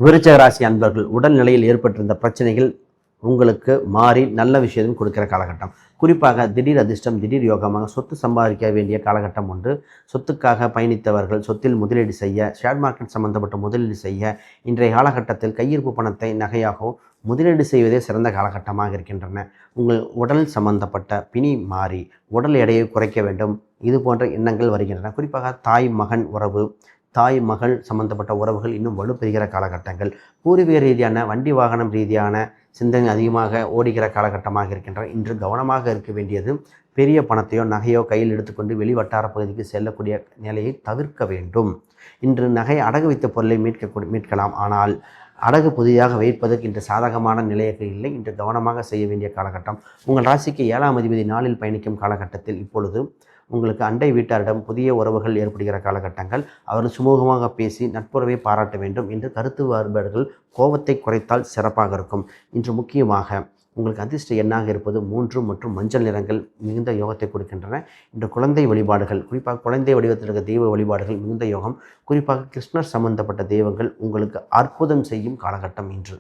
விருச்சிக ராசி அன்பர்கள் உடல்நிலையில் ஏற்பட்டிருந்த பிரச்சனைகள் உங்களுக்கு மாறி நல்ல விஷயத்தையும் கொடுக்கிற காலகட்டம். குறிப்பாக திடீர் அதிர்ஷ்டம், திடீர் யோகமாக சொத்து சம்பாதிக்க வேண்டிய காலகட்டம் உண்டு. சொத்துக்காக பயணித்தவர்கள் சொத்தில் முதலீடு செய்ய, ஷேர் மார்க்கெட் சம்பந்தப்பட்ட முதலீடு செய்ய, இன்றைய காலகட்டத்தில் கையிருப்பு பணத்தை நகையாகவும் முதலீடு செய்வதே சிறந்த காலகட்டமாக இருக்கின்றன. உங்கள் உடல் சம்பந்தப்பட்ட பிணி மாறி உடல் எடையை குறைக்க வேண்டும், இது போன்ற எண்ணங்கள் வருகின்றன. குறிப்பாக தாய் மகன் உறவு, தாய் மகள் சம்பந்தப்பட்ட உறவுகள் இன்னும் வலுப்பெறுகிற காலகட்டங்கள். பூர்வீக ரீதியான வண்டி வாகனம் ரீதியான சிந்தனை அதிகமாக ஓடுகிற காலகட்டமாக இருக்கின்றன. இன்று கவனமாக இருக்க வேண்டியது, பெரிய பணத்தையோ நகையோ கையில் எடுத்துக்கொண்டு வெளிவட்டார பகுதிக்கு செல்லக்கூடிய நிலையை தவிர்க்க வேண்டும். இன்று நகை அடகு வைத்த பொருளை மீட்கலாம். ஆனால் அடகு புதிதாக வைப்பதற்கு இன்று சாதகமான நிலையாக இல்லை. இன்று கவனமாக செய்ய வேண்டிய காலகட்டம். உங்கள் ராசிக்கு 7ஆம் அதிபதி நாளில் பயணிக்கும் காலகட்டத்தில் இப்பொழுது உங்களுக்கு அண்டை வீட்டாரிடம் புதிய உறவுகள் ஏற்படுகிற காலகட்டங்கள். அவர்கள் சுமூகமாக பேசி நட்புறவை பாராட்ட வேண்டும். என்று கருத்து வேறுபாடுகள் கோபத்தை குறைத்தால் சிறப்பாக இருக்கும். இன்று முக்கியமாக உங்களுக்கு அதிர்ஷ்ட எண்ணாக இருப்பது 3 மற்றும் மஞ்சள் நிறங்கள் மிகுந்த யோகத்தை கொடுக்கின்றன. இன்று குழந்தை வழிபாடுகள், குறிப்பாக குழந்தை வடிவத்தில் இருக்க தெய்வ வழிபாடுகள் மிகுந்த யோகம். குறிப்பாக கிருஷ்ணர் சம்பந்தப்பட்ட தெய்வங்கள் உங்களுக்கு அற்புதம் செய்யும் காலகட்டம் இன்று.